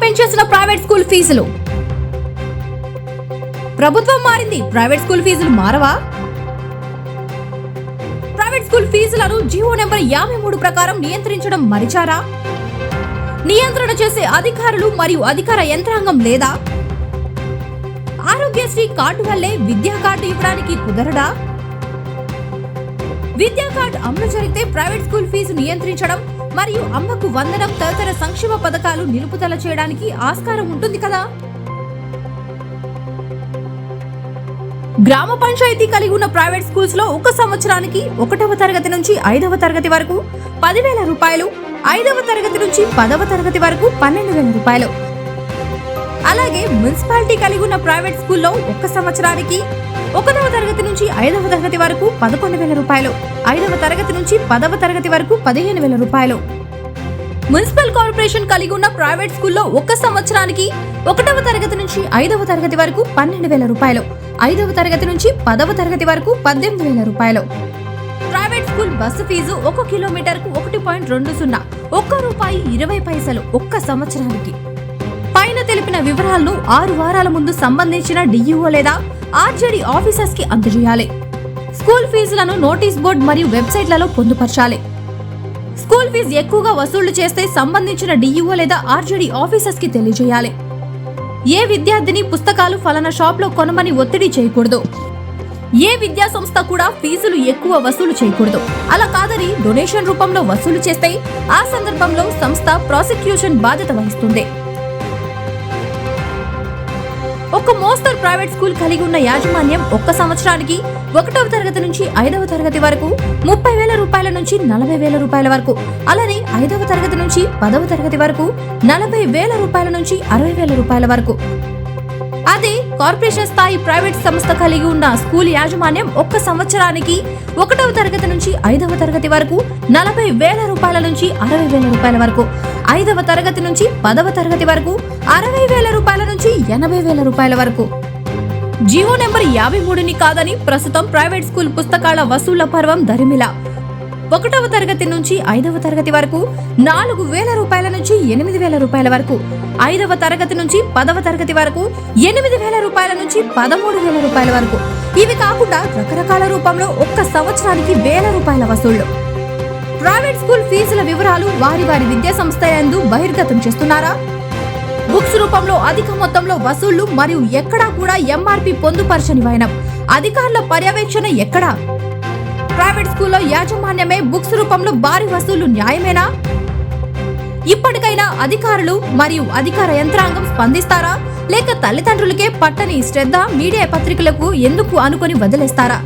పెంచేసిన private school ఫీజులు. ప్రభుత్వం మారింది, ప్రైవేట్ స్కూల్ ఫీజులు మారవా? ప్రైవేట్ స్కూల్ ఫీజులను జీవో నెంబర్ 53 ప్రకారం నియంత్రించడం మరిచారా? నియంత్రణ చేసే అధికారులు మరియు అధికార యంత్రాంగం లేదా? ఆరోగ్యశ్రీ కార్డు వల్లే విద్యా కార్డు ఇవ్వడానికి కుదరడా? విద్యా కార్డు అమలు జరిగితే ప్రైవేట్ స్కూల్ ఫీజు నియంత్రించడం మరియు అమ్మకు వందనం తదితర సంక్షేమ పథకాలు నిలుపుదల చేయడానికి ఆస్కారం ఉంటుంది కదా. గ్రామ పంచాయతీ కలిగి ఉన్న ప్రైవేట్ స్కూల్స్ లో ఒక సంవత్సరానికి 1వ తరగతి నుంచి 5వ తరగతి వరకు 10,000 రూపాయలు, 5వ తరగతి నుంచి 10వ తరగతి వరకు 12,000 రూపాయలు. అలాగే మున్సిపాలిటీ కలిగి ఉన్న ప్రైవేట్ స్కూల్లో ఒక సంవత్సరానికి 1వ తరగతి నుంచి 5వ తరగతి వరకు 11,000 రూపాయలు, 5వ తరగతి నుంచి 10వ తరగతి వరకు 15,000 రూపాయలు. మున్సిపల్ కార్పొరేషన్ కలిగి ఉన్న ప్రైవేట్ స్కూల్లో ఒక సంవత్సరానికి 1వ తరగతి నుంచి 5వ తరగతి వరకు 12,000 రూపాయలు, 5వ తరగతి నుంచి 10వ తరగతి వరకు 18,000 రూపాయలు. ప్రైవేట్ స్కూల్ బస్సు ఫీజు 1 కిలోమీటర్కు 1.20 ₹1.20 ఒక్క సంవత్సరానికి. పైన తెలిపిన వివరాలను 6 వారాల ముందు సంబంధించిన డిఈఓ లేదా ఆర్జేడీ ఆఫీసర్స్ కి అందజేయాలి. స్కూల్ ఫీజులను నోటీస్ బోర్డు మరియు వెబ్సైట్లలో పొందుపరచాలి. స్కూల్ ఫీజు ఎక్కువగా వసూళ్లు చేస్తే సంబంధించిన డిఈఓ లేదా ఆర్జేడీ ఆఫీసర్స్ కి తెలియజేయాలి. ఏ విద్యార్థిని పుస్తకాలు ఫలానా షాప్ లో కొనమని ఒత్తిడి చేయకూడదు. ఏ విద్యా సంస్థ కూడా ఫీజులు ఎక్కువ వసూలు చేయకూడదు. అలా కాదని డొనేషన్ రూపంలో వసూలు చేస్తే ఆ సందర్భంలో సంస్థ ప్రాసిక్యూషన్ బాధ్యత వహిస్తుంది. ఒక మోస్తరు ప్రైవేట్ స్కూల్ కలిగి ఉన్న యాజమాన్యం ఒక్క సంవత్సరానికి 1వ తరగతి నుంచి 5వ తరగతి వరకు 30,000 రూపాయల నుంచి 40,000 రూపాయల వరకు, అలానే 5వ తరగతి నుంచి 10వ తరగతి వరకు 40,000 రూపాయల నుంచి 60,000 రూపాయల వరకు. అదే కార్పొరేషన్ స్థాయి ప్రైవేట్ సంస్థ కలిగి ఉన్న స్కూల్ యాజమాన్యం ఒక్క సంవత్సరానికి 1వ తరగతి నుంచి 5వ తరగతి వరకు 40,000 రూపాయల నుంచి 60,000 రూపాయల వరకు, 5వ తరగతి నుంచి 10వ తరగతి వరకు 60,000 రూపాయల నుంచి 80,000 రూపాయల వరకు. జీవో నెంబర్ 53ని కాదని ప్రస్తుతం ప్రైవేట్ స్కూల్ పుస్తకాల వసూళ్ల పర్వం దరిమిలా 1వ తరగతి నుంచి 5వ తరగతి వరకు 4,000 రూపాయల నుంచి 8,000 రూపాయల వరకు, 5వ తరగతి నుంచి 10వ తరగతి వరకు 8,000 రూపాయల నుంచి 13,000 రూపాయల వరకు. ఇవి కాకుండా రకరకాల రూపంలో ఒక్క సంవత్సరానికి 1,000 రూపాయల వసూళ్లు. ప్రైవేట్ స్కూల్ ఫీజుల వివరాలు వారి వారి విద్యా సంస్థ యందు బహిర్గతం చేస్తున్నారా? బుక్స్ రూపంలో అధిక మొత్తంలో వసూళ్లు మరియు ఎక్కడా కూడా ఎంఆర్పి పొందుపరచని వైనం, అధికారుల పర్యవేక్షణ ఎక్కడా? ప్రైవేట్ స్కూల్లో యాజమాన్యమే బుక్స్ రూపంలో భారీ వసూళ్లు న్యాయమేనా? ఇప్పటికైనా అధికారులు మరియు అధికార యంత్రాంగం స్పందిస్తారా? లేక తల్లిదండ్రులకే పట్టని శ్రద్ధ మీడియా పత్రికలకు ఎందుకు అనుకొని వదిలేస్తారా?